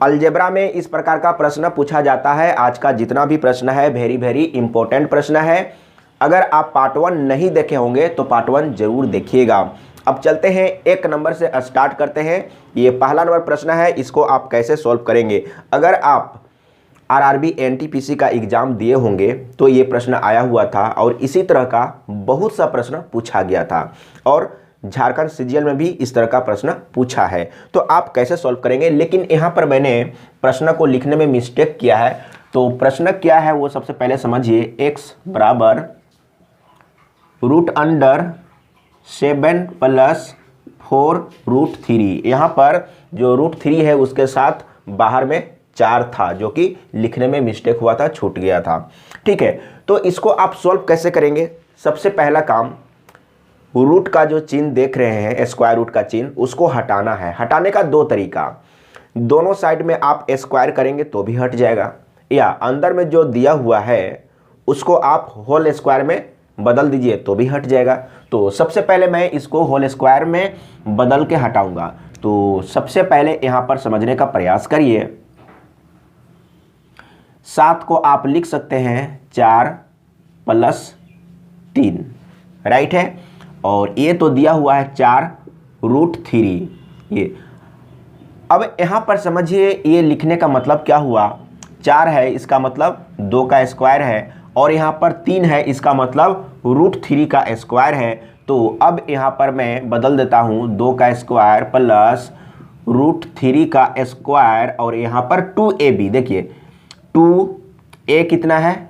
Algebra में इस प्रकार का प्रश्न पूछा जाता है। आज का जितना भी प्रश्न है वेरी वेरी इंपॉर्टेंट प्रश्न है। अगर आप पार्ट 1 नहीं देखे होंगे तो पार्ट 1 जरूर देखिएगा। अब चलते हैं 1 नंबर से स्टार्ट करते हैं। ये पहला नंबर प्रश्न है, इसको आप कैसे सॉल्व करेंगे। अगर आप आरआरबी एनटीपीसी का एग्जाम दिए होंगे तो ये प्रश्न आया हुआ था और इसी तरह का बहुत सा प्रश्न पूछा गया था और झारखंड सीजीएल में भी इस तरह का प्रश्न पूछा है। तो आप कैसे सॉल्व करेंगे, लेकिन यहाँ पर मैंने प्रश्न को लिखने में मिस्टेक किया है। तो प्रश्न क्या है वो सबसे पहले समझिए। x बराबर √7 + 4√3। यहाँ पर जो √3 है उसके साथ बाहर में 4 था, जो कि लिखने में मिस्टेक हुआ था, छूट गया था। ठीक है, तो इसको आप सॉल्व कैसे करेंगे। सबसे पहला काम, रूट का जो चिन्ह देख रहे हैं, स्क्वायर रूट का चिन्ह, उसको हटाना है। हटाने का 2 तरीका, दोनों साइड में आप स्क्वायर करेंगे तो भी हट जाएगा, या अंदर में जो दिया हुआ है उसको आप होल स्क्वायर में बदल दीजिए तो भी हट जाएगा। तो सबसे पहले मैं इसको होल स्क्वायर में बदल के हटाऊंगा। तो सबसे पहले यहाँ पर समझने का प्रयास करिए। 7 को आप लिख सकते हैं 4 + 3, राइट है। और ये तो दिया हुआ है 4√3। ये अब यहाँ पर समझिए, ये लिखने का मतलब क्या हुआ। 4 है इसका मतलब 2 का स्क्वायर है, और यहाँ पर 3 है इसका मतलब √3 का स्क्वायर है। तो अब यहाँ पर मैं बदल देता हूँ 2 का स्क्वायर प्लस √3 का स्क्वायर, और यहाँ पर 2ab। देखिए 2a कितना है,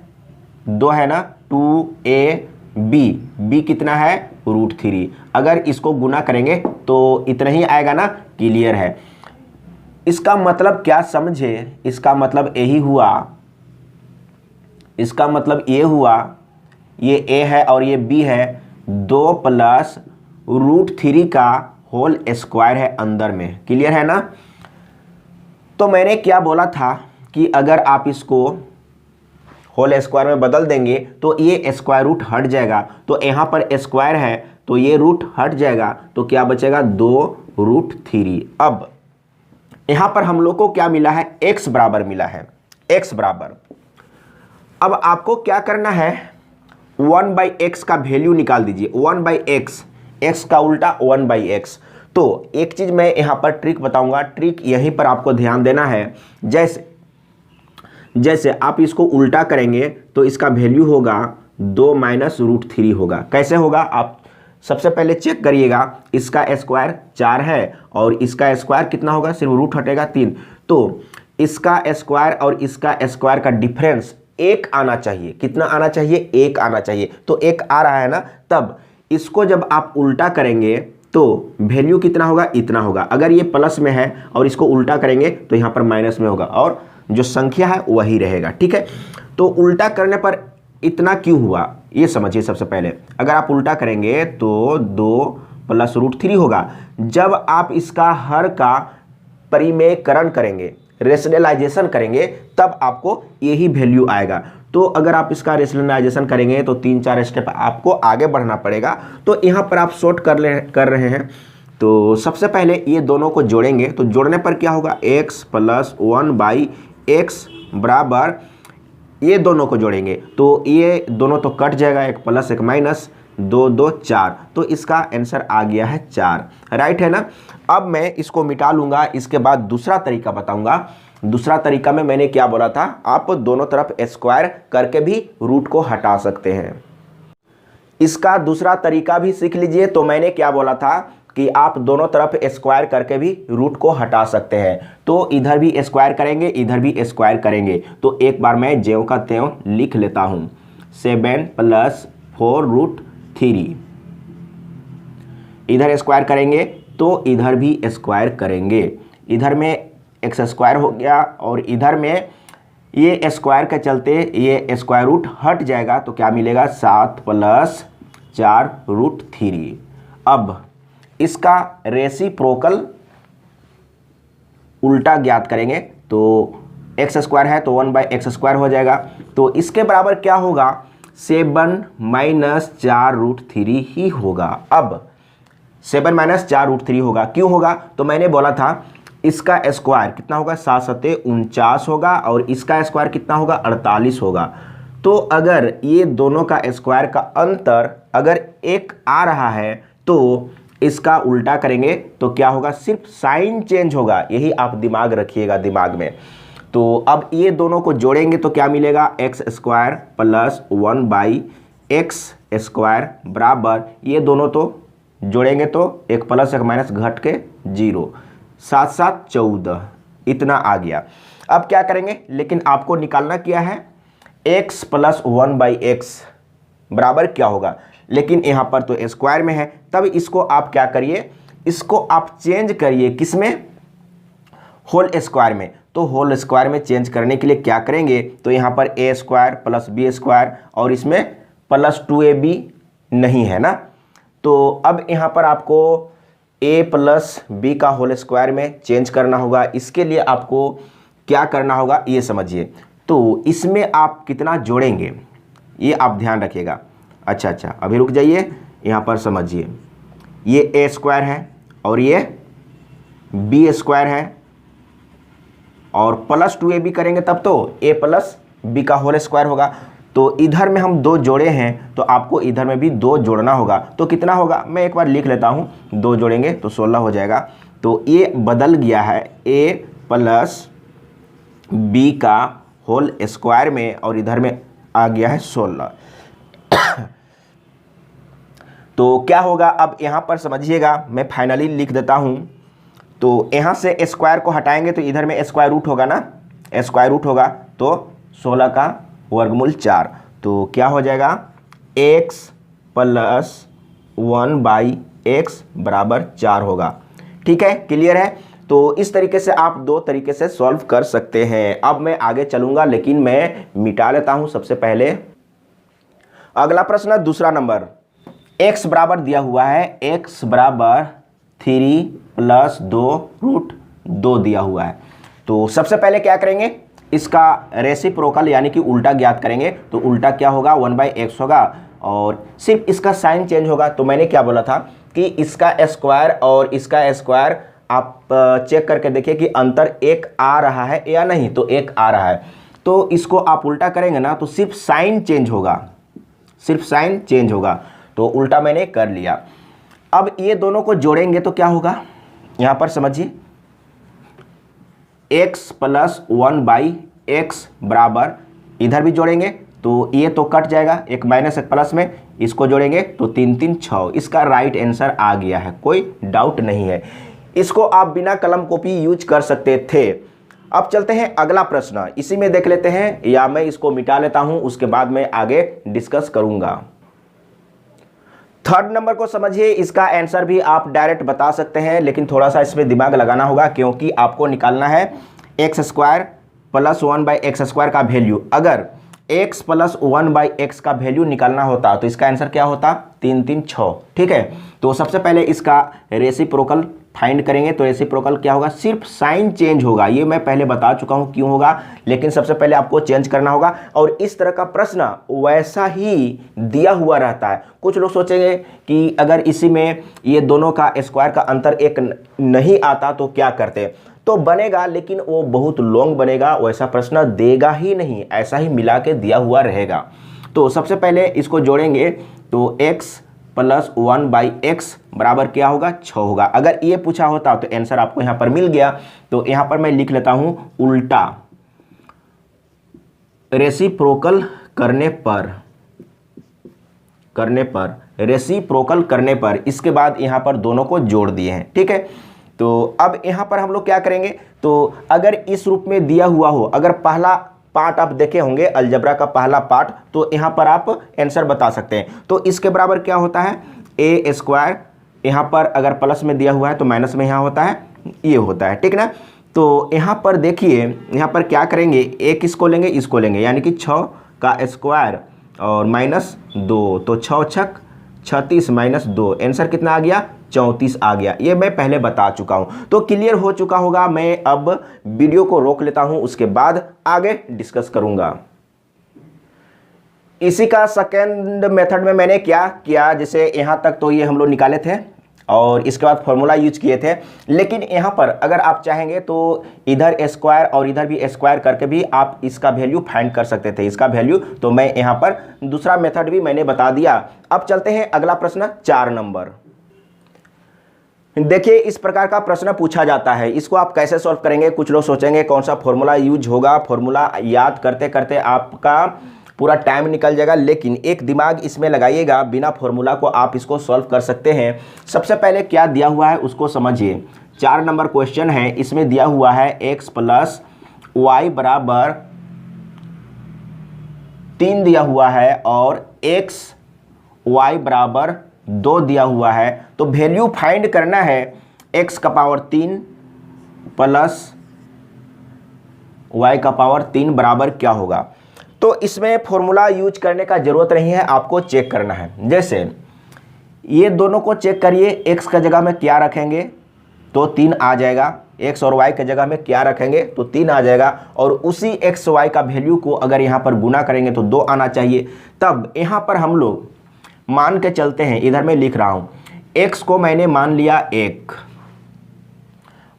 2 है ना, 2ab, b कितना है √3। अगर इसको गुना करेंगे तो इतना ही आएगा ना, क्लियर है। इसका मतलब क्या समझे, इसका मतलब यही हुआ, इसका मतलब ये हुआ, ये a है और ये b है, 2 + √3 का होल स्क्वायर है अंदर में, क्लियर है ना। तो मैंने क्या बोला था कि अगर आप इसको होल स्क्वायर में बदल देंगे तो ये स्क्वायर रूट हट जाएगा। तो यहाँ पर स्क्वायर है तो ये रूट हट जाएगा, तो क्या बचेगा 2√3। अब यहाँ पर हम लोग को क्या मिला है, x बराबर मिला है, x बराबर। अब आपको क्या करना है, 1/x का वैल्यू निकाल दीजिए। 1/x, x का उल्टा 1/x। तो एक चीज मैं यहाँ पर ट्रिक बताऊंगा, ट्रिक यहीं पर आपको ध्यान देना है। जैसे आप इसको उल्टा करेंगे तो इसका वैल्यू होगा 2 - √3 होगा। कैसे होगा, आप सबसे पहले चेक करिएगा। इसका स्क्वायर 4 है और इसका स्क्वायर कितना होगा, सिर्फ रूट हटेगा 3। तो इसका स्क्वायर और इसका स्क्वायर का डिफरेंस 1 आना चाहिए। कितना आना चाहिए, 1 आना चाहिए। तो 1 आ रहा है ना, तब इसको जब आप उल्टा करेंगे तो वैल्यू कितना होगा, इतना होगा। अगर ये प्लस में है और इसको उल्टा करेंगे तो यहाँ पर माइनस में होगा और जो संख्या है वही रहेगा। ठीक है, तो उल्टा करने पर इतना क्यों हुआ ये समझिए। सबसे पहले अगर आप उल्टा करेंगे तो 2 + √3 होगा। जब आप इसका हर का परिमेयकरण करेंगे, रेशनलाइजेशन करेंगे, तब आपको यही वैल्यू आएगा। तो अगर आप इसका रेशनलाइजेशन करेंगे तो 3-4 स्टेप आपको आगे बढ़ना पड़ेगा। तो यहाँ पर आप शॉर्ट कर रहे हैं। तो सबसे पहले ये दोनों को जोड़ेंगे, तो जोड़ने पर क्या होगा, x + 1/x बराबर, ये दोनों को जोड़ेंगे तो ये दोनों तो कट जाएगा, एक प्लस एक माइनस, 2 2 4। तो इसका आंसर आ गया है 4, राइट है ना। अब मैं इसको मिटा लूँगा, इसके बाद दूसरा तरीका बताऊँगा। दूसरा तरीका में मैंने क्या बोला था, आप दोनों तरफ स्क्वायर करके भी रूट को हटा सकते हैं। इसका दूसरा तरीका भी सीख लीजिए। तो मैंने क्या बोला था कि आप दोनों तरफ स्क्वायर करके भी रूट को हटा सकते हैं। तो इधर भी स्क्वायर करेंगे, इधर भी स्क्वायर करेंगे। तो एक बार मैं ज्यों का त्यों लिख लेता हूँ, 7 + 4√3। इधर स्क्वायर करेंगे तो इधर भी स्क्वायर करेंगे। इधर में x² हो गया और इधर में ये स्क्वायर के चलते ये स्क्वायर रूट हट जाएगा। तो क्या मिलेगा, 7 + 4√3। अब इसका रेसिप्रोकल उल्टा ज्ञात करेंगे तो x² है तो 1/x² हो जाएगा। तो इसके बराबर क्या होगा, 7 - 4√3 ही होगा। अब 7 - 4√3 होगा। क्यों होगा, तो मैंने बोला था इसका स्क्वायर कितना होगा, 7 सत्ते 49 होगा, और इसका स्क्वायर कितना होगा, 48 होगा। तो अगर ये दोनों का स्क्वायर का अंतर अगर 1 आ रहा है तो इसका उल्टा करेंगे तो क्या होगा, सिर्फ साइन चेंज होगा। यही आप दिमाग रखिएगा दिमाग में। तो अब ये दोनों को जोड़ेंगे तो क्या मिलेगा, x square plus 1/x square बराबर, ये दोनों तो जोड़ेंगे तो एक प्लस एक माइनस घट के 0, 7 7 14 इतना आ गया। अब क्या करेंगे, लेकिन आपको निकालना क्या है, x प्लस 1/x बराबर क्या होगा, लेकिन यहाँ पर तो स्क्वायर में है, तब इसको आप क्या करिए, इसको आप चेंज करिए किसमें, होल स्क्वायर में। तो होल स्क्वायर में चेंज करने के लिए क्या करेंगे, तो यहाँ पर a square plus b square और इसमें प्लस 2ab नहीं है ना, तो अब यहाँ पर आपको a प्लस b का होल स्क्वायर में चेंज करना होगा। इसके लिए आपको क्या करना होगा ये समझिए। तो इसमें आप कितना जोड़ेंगे ये आप ध्यान रखिएगा। अच्छा अभी रुक जाइए, यहाँ पर समझिए, ये a स्क्वायर है और ये b स्क्वायर है और प्लस 2ab करेंगे तब तो a प्लस b का होल स्क्वायर होगा। तो इधर में हम 2 जोड़े हैं तो आपको इधर में भी 2 जोड़ना होगा। तो कितना होगा, मैं एक बार लिख लेता हूँ, 2 जोड़ेंगे तो 16 हो जाएगा। तो ये बदल गया है a प्लस b का होल स्क्वायर में और इधर में आ गया है 16। तो क्या होगा, अब यहाँ पर समझिएगा, मैं फाइनली लिख देता हूँ। तो यहाँ से स्क्वायर को हटाएंगे तो इधर में स्क्वायर रूट होगा ना, स्क्वायर रूट होगा तो 16 का वर्गमूल 4, तो क्या हो जाएगा, x प्लस 1/x बराबर 4 होगा। ठीक है, क्लियर है। तो इस तरीके से आप 2 तरीके से सॉल्व कर सकते हैं। अब मैं आगे चलूंगा, लेकिन मैं मिटा लेता हूं सबसे पहले। अगला प्रश्न दूसरा नंबर, x बराबर दिया हुआ है, x बराबर 3 प्लस 2√2 दिया हुआ है। तो सबसे पहले क्या करेंगे, इसका रेसिप्रोकल यानी कि उल्टा ज्ञात करेंगे। तो उल्टा क्या होगा, 1/x होगा और सिर्फ इसका साइन चेंज होगा। तो मैंने क्या बोला था कि इसका स्क्वायर और इसका स्क्वायर आप चेक करके देखिए कि अंतर 1 आ रहा है या नहीं, तो 1 आ रहा है। तो इसको आप उल्टा करेंगे ना तो सिर्फ साइन चेंज होगा, सिर्फ साइन चेंज होगा। तो उल्टा मैंने कर लिया। अब ये दोनों को जोड़ेंगे तो क्या होगा, यहाँ पर समझिए, x प्लस 1/x बराबर, इधर भी जोड़ेंगे तो ये तो कट जाएगा, एक माइनस एक प्लस में, इसको जोड़ेंगे तो 3 3 6। इसका राइट आंसर आ गया है, कोई डाउट नहीं है। इसको आप बिना कलम कॉपी यूज कर सकते थे। अब चलते हैं अगला प्रश्न, इसी में देख लेते हैं, या मैं इसको मिटा लेता हूं, उसके बाद मैं आगे डिस्कस करूंगा। 3rd नंबर को समझिए, इसका आंसर भी आप डायरेक्ट बता सकते हैं, लेकिन थोड़ा सा इसमें दिमाग लगाना होगा, क्योंकि आपको निकालना है x square plus 1/x square का वैल्यू। अगर x प्लस 1/x का वैल्यू निकालना होता तो इसका आंसर क्या होता, 3 3 6। ठीक है, तो सबसे पहले इसका रेसिप्रोकल फाइंड करेंगे। तो रेसिप्रोकल क्या होगा, सिर्फ साइन चेंज होगा, ये मैं पहले बता चुका हूं क्यों होगा, लेकिन सबसे पहले आपको चेंज करना होगा। और इस तरह का प्रश्न वैसा ही दिया हुआ रहता है। कुछ लोग सोचेंगे कि अगर इसी में ये दोनों का स्क्वायर का अंतर 1 नहीं आता तो क्या करते, तो बनेगा, लेकिन वो बहुत लॉन्ग बनेगा, वैसा प्रश्न देगा ही नहीं, ऐसा ही मिला के दिया हुआ रहेगा। तो सबसे पहले इसको जोड़ेंगे तो x प्लस 1/x बराबर क्या होगा, 6 होगा। अगर ये पूछा होता तो आंसर आपको यहां पर मिल गया। तो यहां पर मैं लिख लेता हूं उल्टा, रेसिप्रोकल करने पर इसके बाद यहां पर दोनों को जोड़ दिए हैं। ठीक है, तो अब यहां पर हम लोग क्या करेंगे, तो अगर इस रूप में दिया हुआ हो, अगर पहला पार्ट आप देखे होंगे अलजेब्रा का पहला पार्ट, तो यहां पर आप आंसर बता सकते हैं। तो इसके बराबर क्या होता है, a स्क्वायर, यहां पर अगर प्लस में दिया हुआ है तो माइनस में यहां होता है, ये होता है। ठीक ना, तो यहां पर देखिए, यहां पर क्या करेंगे, एक इसको लेंगे, यानी कि 6 का स्क्वायर और माइनस 2, तो 6 छक 36 माइनस 2, आंसर कितना आ गया, 34 आ गया। ये मैं पहले बता चुका हूं, तो क्लियर हो चुका होगा। मैं अब वीडियो को रोक लेता हूं, उसके बाद आगे डिस्कस करूंगा। इसी का सेकेंड मेथड में मैंने क्या किया, जैसे यहां तक तो ये हम लोग निकाले थे। और इसके बाद फॉर्मूला यूज किए थे। लेकिन यहाँ पर अगर आप चाहेंगे तो इधर स्क्वायर और इधर भी स्क्वायर करके भी आप इसका वैल्यू फाइंड कर सकते थे, इसका वैल्यू। तो मैं यहाँ पर दूसरा मेथड भी मैंने बता दिया। अब चलते हैं अगला प्रश्न 4 नंबर। देखिए इस प्रकार का प्रश्न पूछा जाता है, इसको आप कैसे सॉल्व करेंगे। कुछ लोग सोचेंगे कौन सा फॉर्मूला यूज होगा, फॉर्मूला याद करते करते आपका पूरा टाइम निकल जाएगा। लेकिन एक दिमाग इसमें लगाइएगा, बिना फॉर्मूला को आप इसको सॉल्व कर सकते हैं। सबसे पहले क्या दिया हुआ है उसको समझिए। 4 नंबर क्वेश्चन है, इसमें दिया हुआ है x प्लस वाई बराबर 3 दिया हुआ है और x y बराबर 2 दिया हुआ है। तो वैल्यू फाइंड करना है x का पावर 3 प्लस y का पावर 3 बराबर क्या होगा। तो इसमें फॉर्मूला यूज करने का ज़रूरत नहीं है, आपको चेक करना है। जैसे ये दोनों को चेक करिए, x का जगह में क्या रखेंगे तो 3 आ जाएगा, x और y के जगह में क्या रखेंगे तो 3 आ जाएगा। और उसी x y का वैल्यू को अगर यहाँ पर गुना करेंगे तो 2 आना चाहिए। तब यहाँ पर हम लोग मान के चलते हैं, इधर मैं लिख रहा हूँ, x को मैंने मान लिया 1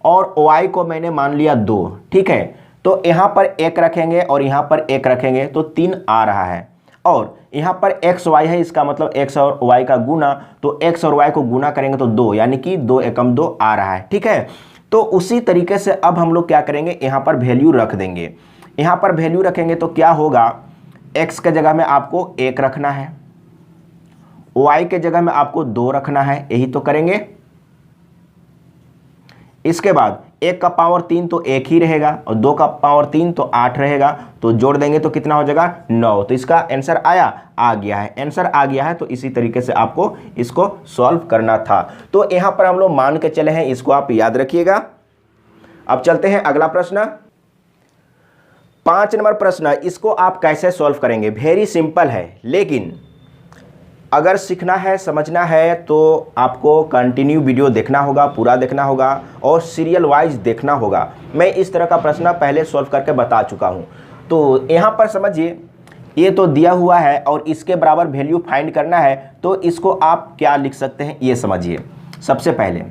और y को मैंने मान लिया 2, ठीक है। तो यहाँ पर 1 रखेंगे और यहाँ पर 1 रखेंगे तो 3 आ रहा है। और यहाँ पर x y है, इसका मतलब x और y का गुना, तो x और y को गुना करेंगे तो 2, यानी कि 2 एकम 2 आ रहा है, ठीक है। तो उसी तरीके से अब हम लोग क्या करेंगे, यहाँ पर वैल्यू रख देंगे। यहाँ पर वैल्यू रखेंगे तो क्या होगा, x के जगह में आपको 1 रखना है, y के जगह में आपको 2 रखना है, यही तो करेंगे। इसके बाद 1 का पावर 3 तो 1 ही रहेगा और 2 का पावर 3 तो 8 रहेगा। तो जोड़ देंगे तो कितना हो जाएगा 9। तो इसका आंसर आ गया है, आंसर आ गया है। तो इसी तरीके से आपको इसको सॉल्व करना था। तो यहाँ पर हम लोग मान के चले हैं, इसको आप याद रखिएगा। अब चलते हैं अगला प्रश्न, 5 नंबर प्रश्न। इसको आप कैसे सॉल्व करेंगे, वेरी सिंपल है। लेकिन अगर सीखना है, समझना है तो आपको कंटिन्यू वीडियो देखना होगा, पूरा देखना होगा और सीरियल वाइज देखना होगा। मैं इस तरह का प्रश्न पहले सॉल्व करके बता चुका हूं। तो यहाँ पर समझिए, ये तो दिया हुआ है और इसके बराबर वैल्यू फाइंड करना है। तो इसको आप क्या लिख सकते हैं ये समझिए सबसे पहले।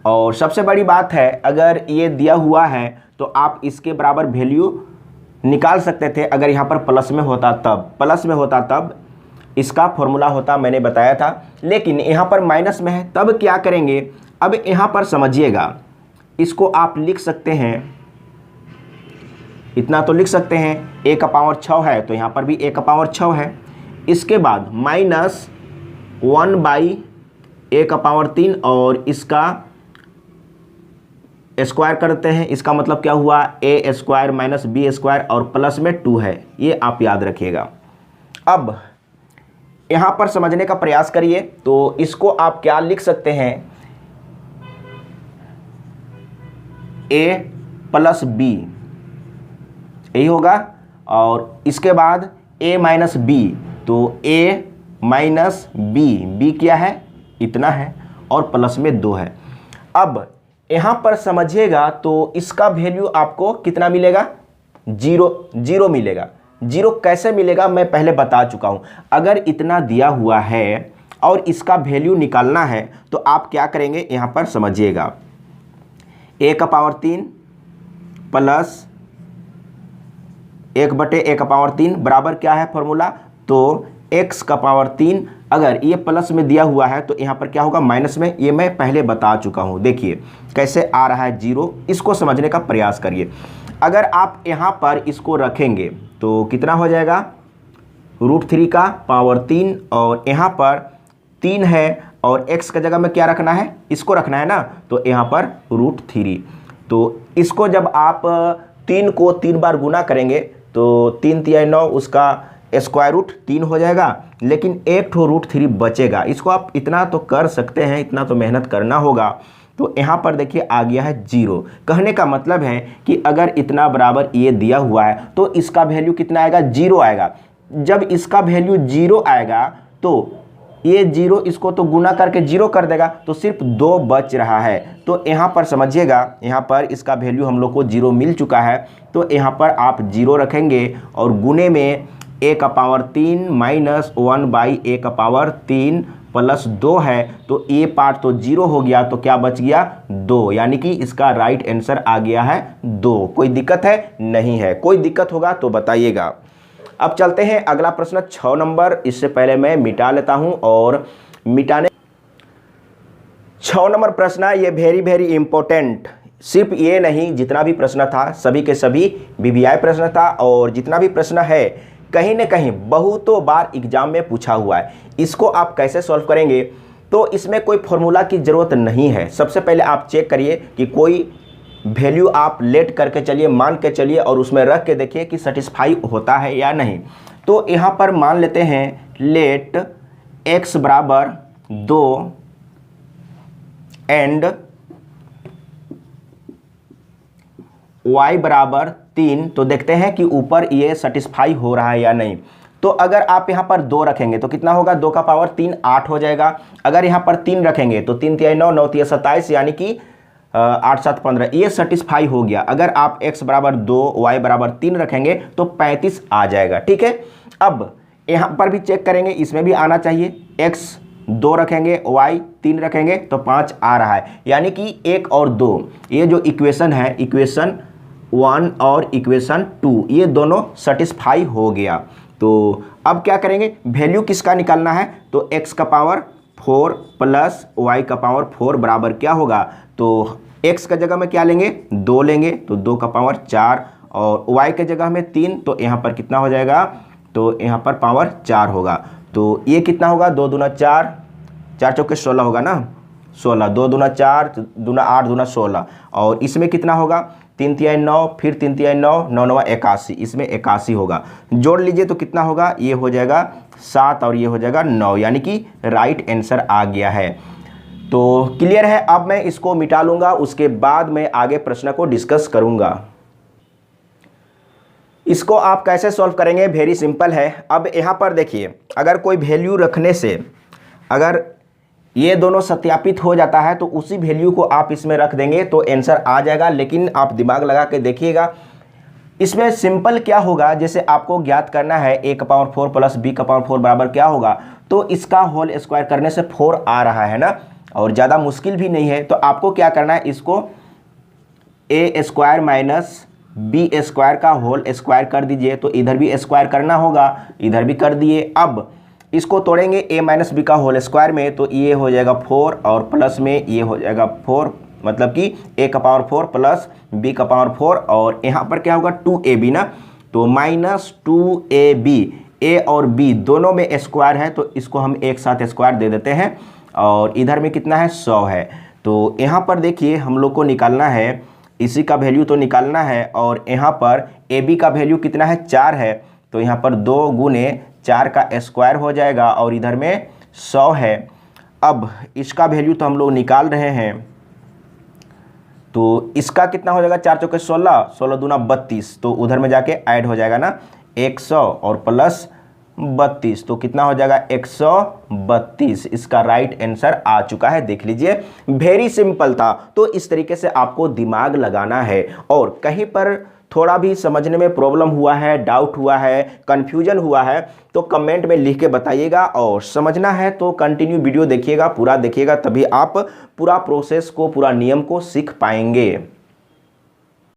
और सबसे बड़ी बात है, अगर ये दिया हुआ है तो आप इसके बराबर वैल्यू निकाल सकते थे। अगर यहाँ पर प्लस में होता तब इसका फॉर्मूला होता, मैंने बताया था। लेकिन यहाँ पर माइनस में है, तब क्या करेंगे। अब यहाँ पर समझिएगा, इसको आप लिख सकते हैं, इतना तो लिख सकते हैं, a का पावर 6 है तो यहाँ पर भी a का पावर 6 है। इसके बाद माइनस 1/a का पावर 3 और इसका स्क्वायर करते हैं। इसका मतलब क्या हुआ, a square minus b square और प्लस में 2 है, ये आप याद रखिएगा। अब यहाँ पर समझने का प्रयास करिए। तो इसको आप क्या लिख सकते हैं, a प्लस b, यही होगा। और इसके बाद a माइनस b, तो a माइनस b क्या है, इतना है और प्लस में 2 है। अब यहाँ पर समझिएगा तो इसका वैल्यू आपको कितना मिलेगा, 0 मिलेगा। 0 कैसे मिलेगा मैं पहले बता चुका हूं। अगर इतना दिया हुआ है और इसका वैल्यू निकालना है तो आप क्या करेंगे, यहां पर समझिएगा, a का पावर 3 प्लस 1/a का पावर 3 बराबर क्या है फॉर्मूला, तो x का पावर 3। अगर ये प्लस में दिया हुआ है तो यहाँ पर क्या होगा, माइनस में। ये मैं पहले बता चुका हूँ। देखिए कैसे आ रहा है 0, इसको समझने का प्रयास करिए। अगर आप यहाँ पर इसको रखेंगे तो कितना हो जाएगा, √3 का पावर 3 और यहाँ पर 3 है और x का जगह में क्या रखना है, इसको रखना है ना, तो यहाँ पर √3। तो इसको जब आप 3 को 3 बार गुना करेंगे तो 3 × 9, उसका स्क्वायर रूट 3 हो जाएगा। लेकिन एक ठो √3 बचेगा। इसको आप इतना तो कर सकते हैं, इतना तो मेहनत करना होगा। तो यहाँ पर देखिए आ गया है 0। कहने का मतलब है कि अगर इतना बराबर ये दिया हुआ है तो इसका वैल्यू कितना आएगा, 0 आएगा। जब इसका वैल्यू 0 आएगा तो ये 0 इसको तो गुना करके 0 कर देगा, तो सिर्फ 2 बच रहा है। तो यहाँ पर समझिएगा, यहाँ पर इसका वैल्यू हम लोग को 0 मिल चुका है। तो यहाँ पर आप 0 रखेंगे और गुने में a का पावर 3 माइनस 1/a का पावर 3 प्लस 2 है, तो ये पार्ट तो 0 हो गया, तो क्या बच गया 2, यानी कि इसका राइट आंसर आ गया है 2। कोई दिक्कत है? नहीं है। कोई दिक्कत होगा तो बताइएगा। अब चलते हैं अगला प्रश्न 6 नंबर। इससे पहले मैं मिटा लेता हूं और मिटाने 6 नंबर प्रश्न, ये वेरी इंपॉर्टेंट। सिर्फ ये नहीं, जितना भी प्रश्न था सभी के सभी वीवीआई प्रश्न था, और जितना भी प्रश्न है कहीं न कहीं बहुतों बार एग्जाम में पूछा हुआ है। इसको आप कैसे सॉल्व करेंगे? तो इसमें कोई फॉर्मूला की ज़रूरत नहीं है। सबसे पहले आप चेक करिए कि कोई वैल्यू आप लेट करके चलिए, मान के चलिए, और उसमें रख के देखिए कि सेटिस्फाई होता है या नहीं। तो यहाँ पर मान लेते हैं लेट x बराबर 2 एंड y बराबर 3, तो देखते हैं कि ऊपर ये सेटिस्फाई हो रहा है या नहीं। तो अगर आप यहाँ पर 2 रखेंगे तो कितना होगा, 2 का पावर 3 8 हो जाएगा। अगर यहाँ पर 3 रखेंगे तो 3 तिया 9, 9 तिया 27, यानी कि 8 7 15, ये सेटिस्फाई हो गया। अगर आप x बराबर 2 y बराबर 3 रखेंगे तो 35 आ जाएगा। ठीक है, अब यहाँ पर भी चेक करेंगे, इसमें भी आना चाहिए। x 2 रखेंगे, y 3 रखेंगे तो 5 आ रहा है, यानी कि 1 और 2, ये जो इक्वेशन है, इक्वेशन 1 और इक्वेशन 2, ये दोनों सेटिस्फाई हो गया। तो अब क्या करेंगे, वैल्यू किसका निकालना है? तो x का पावर 4 प्लस y का पावर 4 बराबर क्या होगा, तो x का जगह में क्या लेंगे, 2 लेंगे, तो 2 का पावर 4, और y के जगह में 3, तो यहाँ पर कितना हो जाएगा, तो यहाँ पर पावर 4 होगा। तो ये कितना होगा, 2 दूना 4, 4 चौके 16 होगा ना, 16, 2 दूना 4, दूना 8, दूना 16, और इसमें कितना होगा, 3 तिया 9, फिर 3 तिया 9, 9 9 81, इसमें 81 होगा। जोड़ लीजिए तो कितना होगा, ये हो जाएगा 7 और ये हो जाएगा 9, यानी कि राइट आंसर आ गया है। तो क्लियर है। अब मैं इसको मिटा लूंगा, उसके बाद मैं आगे प्रश्न को डिस्कस करूंगा। इसको आप कैसे सॉल्व करेंगे, वेरी सिंपल है। अब यहाँ पर देखिए, अगर कोई वैल्यू रखने से अगर ये दोनों सत्यापित हो जाता है तो उसी वैल्यू को आप इसमें रख देंगे तो आंसर आ जाएगा। लेकिन आप दिमाग लगा के देखिएगा, इसमें सिंपल क्या होगा, जैसे आपको ज्ञात करना है a का पावर 4 प्लस b का पावर 4 बराबर क्या होगा, तो इसका होल स्क्वायर करने से 4 आ रहा है ना, और ज़्यादा मुश्किल भी नहीं है। तो आपको क्या करना है, इसको a square minus B square का होल स्क्वायर कर दीजिए। तो इधर भी स्क्वायर करना होगा, इधर भी कर दिए। अब इसको तोड़ेंगे a माइनस बी का होल स्क्वायर में, तो ये हो जाएगा 4 और प्लस में ये हो जाएगा 4, मतलब कि a का पावर 4 प्लस b का पावर 4, और यहाँ पर क्या होगा 2ab ना, तो माइनस 2ab, a और b दोनों में स्क्वायर है तो इसको हम एक साथ स्क्वायर दे देते हैं, और इधर में कितना है 100 है। तो यहाँ पर देखिए हम लोग को निकालना है, इसी का वैल्यू तो निकालना है, और यहाँ पर ab का वैल्यू कितना है 4 है, तो यहाँ पर 2 गुने 4 का स्क्वायर हो जाएगा, और इधर में 100 है। अब इसका वैल्यू तो हम लोग निकाल रहे हैं, तो इसका कितना हो जाएगा, 4 चौके 16, 16 दूना 32, तो उधर में जाके ऐड हो जाएगा ना 100 और प्लस 32, तो कितना हो जाएगा 132। इसका राइट आंसर आ चुका है, देख लीजिए, वेरी सिंपल था। तो इस तरीके से आपको दिमाग लगाना है, और कहीं पर थोड़ा भी समझने में प्रॉब्लम हुआ है, डाउट हुआ है, कन्फ्यूजन हुआ है, तो कमेंट में लिख के बताइएगा। और समझना है तो कंटिन्यू वीडियो देखिएगा, पूरा देखिएगा, तभी आप पूरा प्रोसेस को, पूरा नियम को सीख पाएंगे।